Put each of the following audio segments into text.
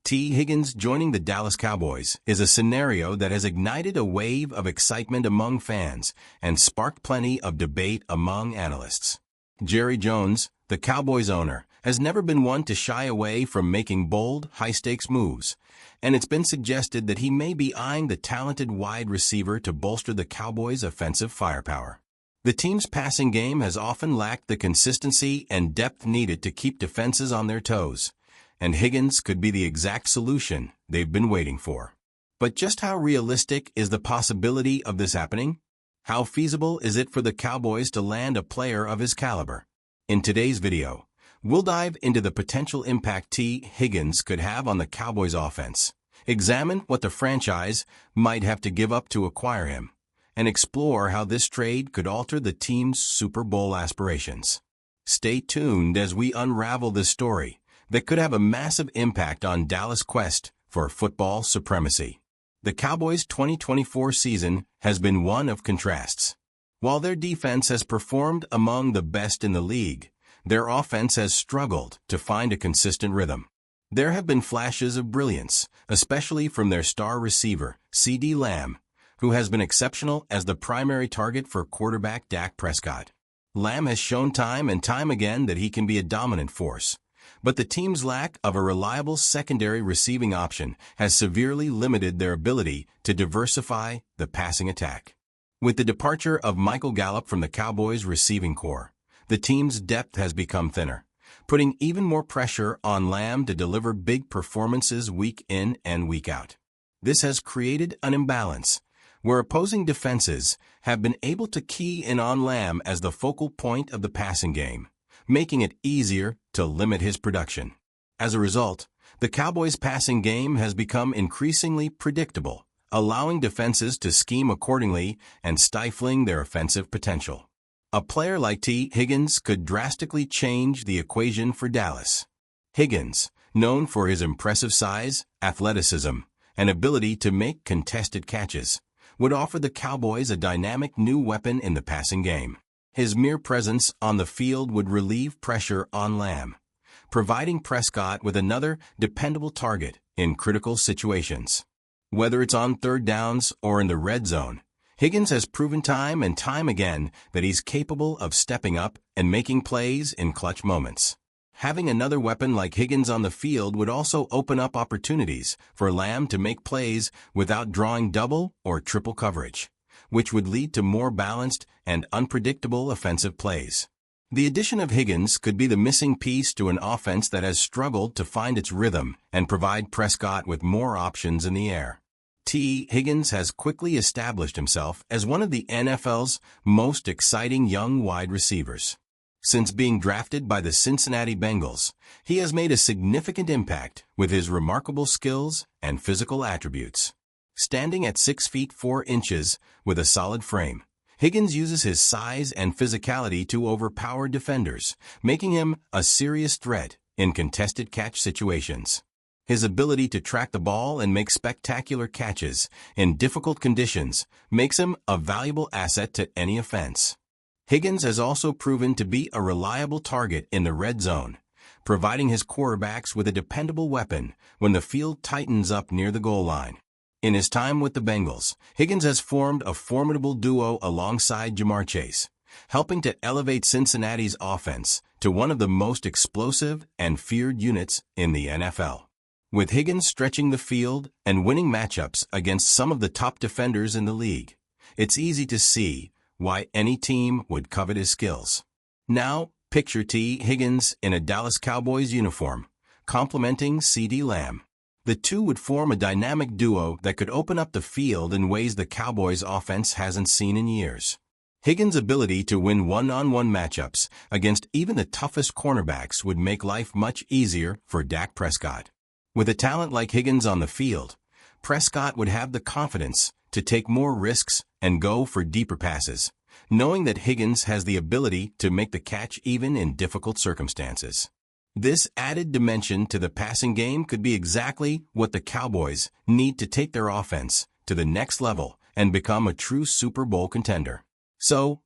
T. Higgins joining the Dallas Cowboys is a scenario that has ignited a wave of excitement among fans and sparked plenty of debate among analysts. Jerry Jones, the Cowboys owner, has never been one to shy away from making bold, high-stakes moves, and it's been suggested that he may be eyeing the talented wide receiver to bolster the Cowboys' offensive firepower. The team's passing game has often lacked the consistency and depth needed to keep defenses on their toes, and Higgins could be the exact solution they've been waiting for. But just how realistic is the possibility of this happening? How feasible is it for the Cowboys to land a player of his caliber? In today's video, we'll dive into the potential impact T. Higgins could have on the Cowboys' offense, examine what the franchise might have to give up to acquire him, and explore how this trade could alter the team's Super Bowl aspirations. Stay tuned as we unravel this story that could have a massive impact on Dallas' quest for football supremacy. The Cowboys' 2024 season has been one of contrasts. While their defense has performed among the best in the league, their offense has struggled to find a consistent rhythm. There have been flashes of brilliance, especially from their star receiver, CeeDee Lamb, who has been exceptional as the primary target for quarterback Dak Prescott. Lamb has shown time and time again that he can be a dominant force, but the team's lack of a reliable secondary receiving option has severely limited their ability to diversify the passing attack. With the departure of Michael Gallup from the Cowboys' receiving corps, the team's depth has become thinner, putting even more pressure on Lamb to deliver big performances week in and week out. This has created an imbalance, where opposing defenses have been able to key in on Lamb as the focal point of the passing game, making it easier to limit his production. As a result, the Cowboys' passing game has become increasingly predictable, allowing defenses to scheme accordingly and stifling their offensive potential. A player like T. Higgins could drastically change the equation for Dallas. Higgins, known for his impressive size, athleticism, and ability to make contested catches, would offer the Cowboys a dynamic new weapon in the passing game. His mere presence on the field would relieve pressure on Lamb, providing Prescott with another dependable target in critical situations. Whether it's on third downs or in the red zone, Higgins has proven time and time again that he's capable of stepping up and making plays in clutch moments. Having another weapon like Higgins on the field would also open up opportunities for Lamb to make plays without drawing double or triple coverage, which would lead to more balanced and unpredictable offensive plays. The addition of Higgins could be the missing piece to an offense that has struggled to find its rhythm and provide Prescott with more options in the air. T. Higgins has quickly established himself as one of the NFL's most exciting young wide receivers. Since being drafted by the Cincinnati Bengals, he has made a significant impact with his remarkable skills and physical attributes. Standing at 6 feet 4 inches with a solid frame, Higgins uses his size and physicality to overpower defenders, making him a serious threat in contested catch situations. His ability to track the ball and make spectacular catches in difficult conditions makes him a valuable asset to any offense. Higgins has also proven to be a reliable target in the red zone, providing his quarterbacks with a dependable weapon when the field tightens up near the goal line. In his time with the Bengals, Higgins has formed a formidable duo alongside Jamar Chase, helping to elevate Cincinnati's offense to one of the most explosive and feared units in the NFL. With Higgins stretching the field and winning matchups against some of the top defenders in the league, it's easy to see why any team would covet his skills. Now, picture T. Higgins in a Dallas Cowboys uniform, complementing CeeDee Lamb. The two would form a dynamic duo that could open up the field in ways the Cowboys' offense hasn't seen in years. Higgins' ability to win one-on-one matchups against even the toughest cornerbacks would make life much easier for Dak Prescott. With a talent like Higgins on the field, Prescott would have the confidence to take more risks and go for deeper passes, knowing that Higgins has the ability to make the catch even in difficult circumstances. This added dimension to the passing game could be exactly what the Cowboys need to take their offense to the next level and become a true Super Bowl contender. So,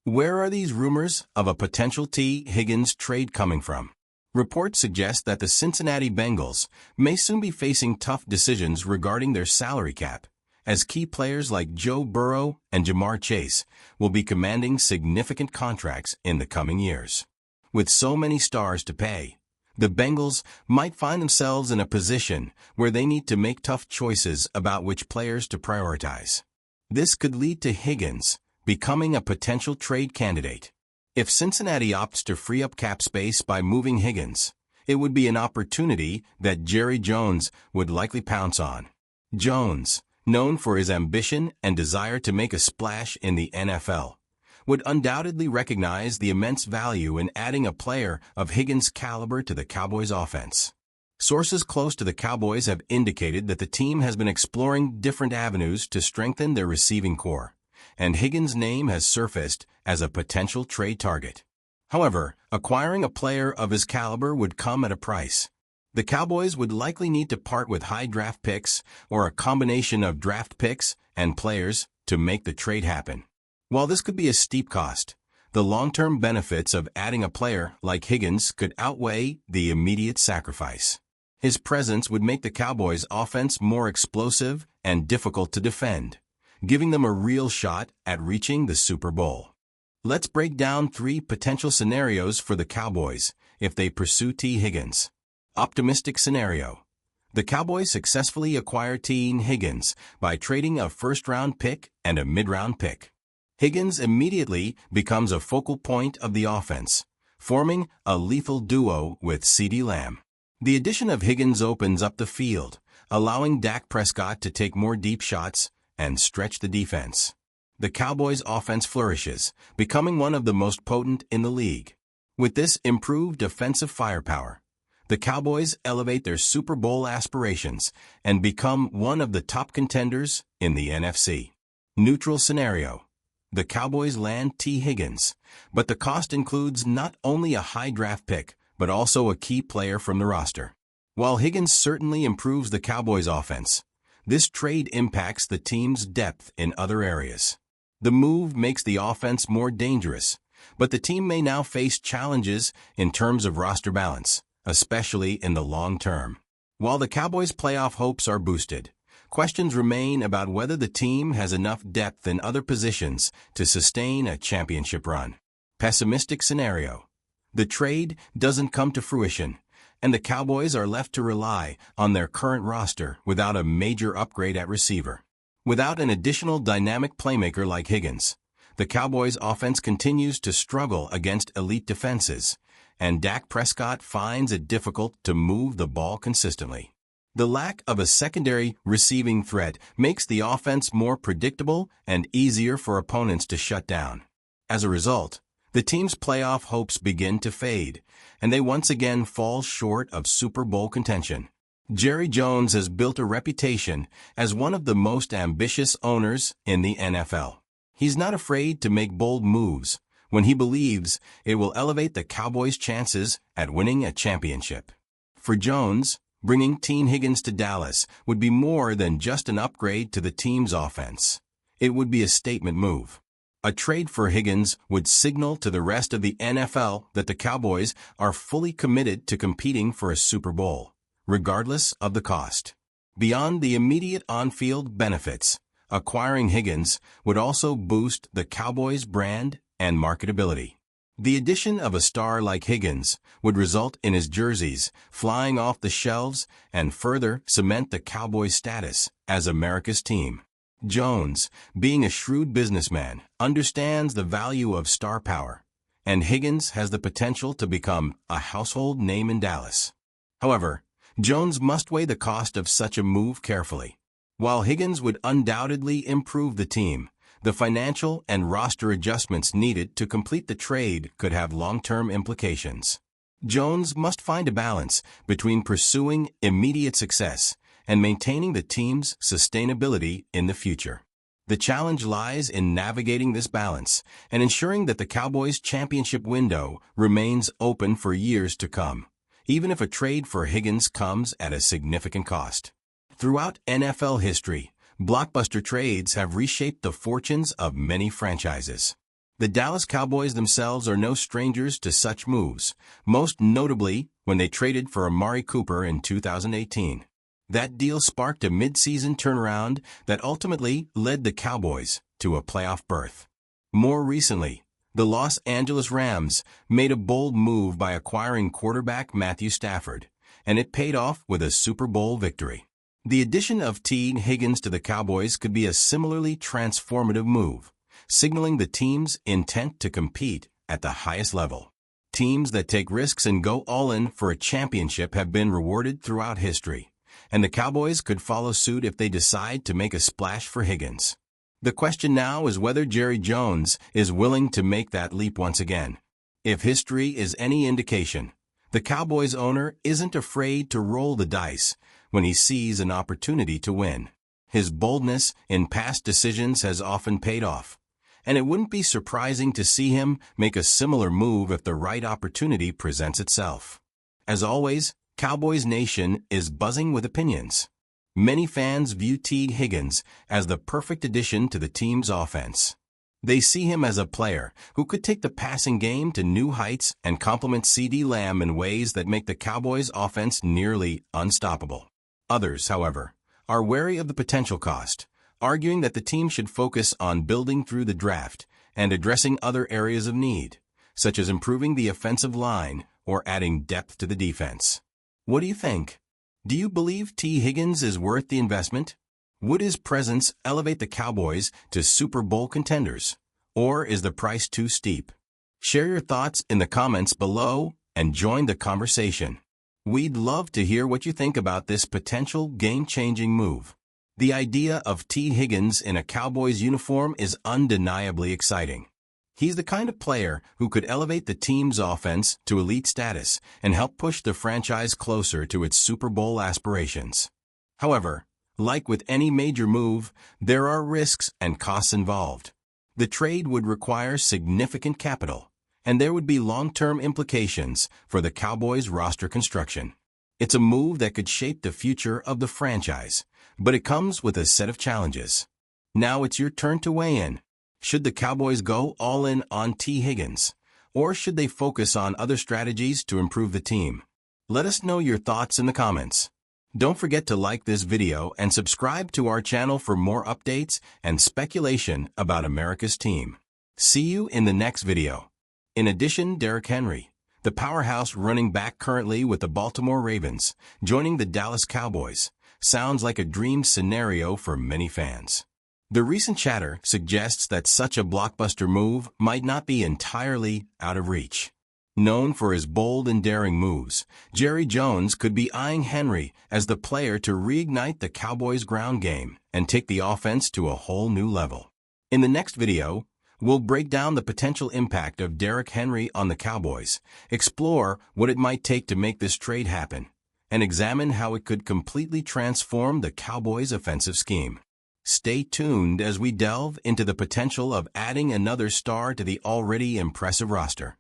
where are these rumors of a potential T. Higgins trade coming from? Reports suggest that the Cincinnati Bengals may soon be facing tough decisions regarding their salary cap, as key players like Joe Burrow and Jamar Chase will be commanding significant contracts in the coming years. With so many stars to pay, the Bengals might find themselves in a position where they need to make tough choices about which players to prioritize. This could lead to Higgins becoming a potential trade candidate. If Cincinnati opts to free up cap space by moving Higgins, it would be an opportunity that Jerry Jones would likely pounce on. Jones, known for his ambition and desire to make a splash in the NFL, would undoubtedly recognize the immense value in adding a player of Higgins' caliber to the Cowboys' offense. Sources close to the Cowboys have indicated that the team has been exploring different avenues to strengthen their receiving core, and Higgins' name has surfaced as a potential trade target. However, acquiring a player of his caliber would come at a price. The Cowboys would likely need to part with high draft picks or a combination of draft picks and players to make the trade happen. While this could be a steep cost, the long-term benefits of adding a player like Higgins could outweigh the immediate sacrifice. His presence would make the Cowboys' offense more explosive and difficult to defend, giving them a real shot at reaching the Super Bowl. Let's break down 3 potential scenarios for the Cowboys if they pursue T. Higgins. Optimistic scenario. The Cowboys successfully acquire T. Higgins by trading a first-round pick and a mid-round pick. Higgins immediately becomes a focal point of the offense, forming a lethal duo with CeeDee Lamb. The addition of Higgins opens up the field, allowing Dak Prescott to take more deep shots and stretch the defense. The Cowboys' offense flourishes, becoming one of the most potent in the league. With this improved offensive firepower, the Cowboys elevate their Super Bowl aspirations and become one of the top contenders in the NFC. Neutral scenario. The Cowboys land T. Higgins, but the cost includes not only a high draft pick, but also a key player from the roster. While Higgins certainly improves the Cowboys' offense, this trade impacts the team's depth in other areas. The move makes the offense more dangerous, but the team may now face challenges in terms of roster balance, especially in the long term. While the Cowboys' playoff hopes are boosted, questions remain about whether the team has enough depth in other positions to sustain a championship run. Pessimistic scenario. The trade doesn't come to fruition, and the Cowboys are left to rely on their current roster without a major upgrade at receiver. Without an additional dynamic playmaker like Higgins, the Cowboys' offense continues to struggle against elite defenses, and Dak Prescott finds it difficult to move the ball consistently. The lack of a secondary receiving threat makes the offense more predictable and easier for opponents to shut down. As a result, the team's playoff hopes begin to fade, and they once again fall short of Super Bowl contention. Jerry Jones has built a reputation as one of the most ambitious owners in the NFL. He's not afraid to make bold moves when he believes it will elevate the Cowboys' chances at winning a championship. For Jones, bringing T. Higgins to Dallas would be more than just an upgrade to the team's offense. It would be a statement move. A trade for Higgins would signal to the rest of the NFL that the Cowboys are fully committed to competing for a Super Bowl, regardless of the cost. Beyond the immediate on-field benefits, acquiring Higgins would also boost the Cowboys' brand and marketability. The addition of a star like Higgins would result in his jerseys flying off the shelves and further cement the Cowboys' status as America's team. Jones, being a shrewd businessman, understands the value of star power, and Higgins has the potential to become a household name in Dallas. However, Jones must weigh the cost of such a move carefully. While Higgins would undoubtedly improve the team, the financial and roster adjustments needed to complete the trade could have long-term implications. Jones must find a balance between pursuing immediate success and maintaining the team's sustainability in the future. The challenge lies in navigating this balance and ensuring that the Cowboys' championship window remains open for years to come, even if a trade for Higgins comes at a significant cost. Throughout NFL history, blockbuster trades have reshaped the fortunes of many franchises. The Dallas Cowboys themselves are no strangers to such moves, most notably when they traded for Amari Cooper in 2018. That deal sparked a mid-season turnaround that ultimately led the Cowboys to a playoff berth. More recently, the Los Angeles Rams made a bold move by acquiring quarterback Matthew Stafford, and it paid off with a Super Bowl victory. The addition of T. Higgins to the Cowboys could be a similarly transformative move, signaling the team's intent to compete at the highest level. Teams that take risks and go all in for a championship have been rewarded throughout history, and the Cowboys could follow suit if they decide to make a splash for Higgins. The question now is whether Jerry Jones is willing to make that leap once again. If history is any indication, the Cowboys owner isn't afraid to roll the dice when he sees an opportunity to win. His boldness in past decisions has often paid off, and it wouldn't be surprising to see him make a similar move if the right opportunity presents itself. As always, Cowboys Nation is buzzing with opinions. Many fans view T. Higgins as the perfect addition to the team's offense. They see him as a player who could take the passing game to new heights and complement CeeDee Lamb in ways that make the Cowboys' offense nearly unstoppable. Others, however, are wary of the potential cost, arguing that the team should focus on building through the draft and addressing other areas of need, such as improving the offensive line or adding depth to the defense. What do you think? Do you believe T. Higgins is worth the investment? Would his presence elevate the Cowboys to Super Bowl contenders? Or is the price too steep? Share your thoughts in the comments below and join the conversation. We'd love to hear what you think about this potential game-changing move. The idea of T. Higgins in a Cowboys uniform is undeniably exciting. He's the kind of player who could elevate the team's offense to elite status and help push the franchise closer to its Super Bowl aspirations. However, like with any major move, there are risks and costs involved. The trade would require significant capital, and there would be long-term implications for the Cowboys' roster construction. It's a move that could shape the future of the franchise, but it comes with a set of challenges. Now it's your turn to weigh in. Should the Cowboys go all in on T. Higgins, or should they focus on other strategies to improve the team? Let us know your thoughts in the comments. Don't forget to like this video and subscribe to our channel for more updates and speculation about America's team. See you in the next video. In addition, Derrick Henry, the powerhouse running back currently with the Baltimore Ravens, joining the Dallas Cowboys, sounds like a dream scenario for many fans. The recent chatter suggests that such a blockbuster move might not be entirely out of reach. Known for his bold and daring moves, Jerry Jones could be eyeing Henry as the player to reignite the Cowboys' ground game and take the offense to a whole new level. In the next video, we'll break down the potential impact of Derrick Henry on the Cowboys, explore what it might take to make this trade happen, and examine how it could completely transform the Cowboys' offensive scheme. Stay tuned as we delve into the potential of adding another star to the already impressive roster.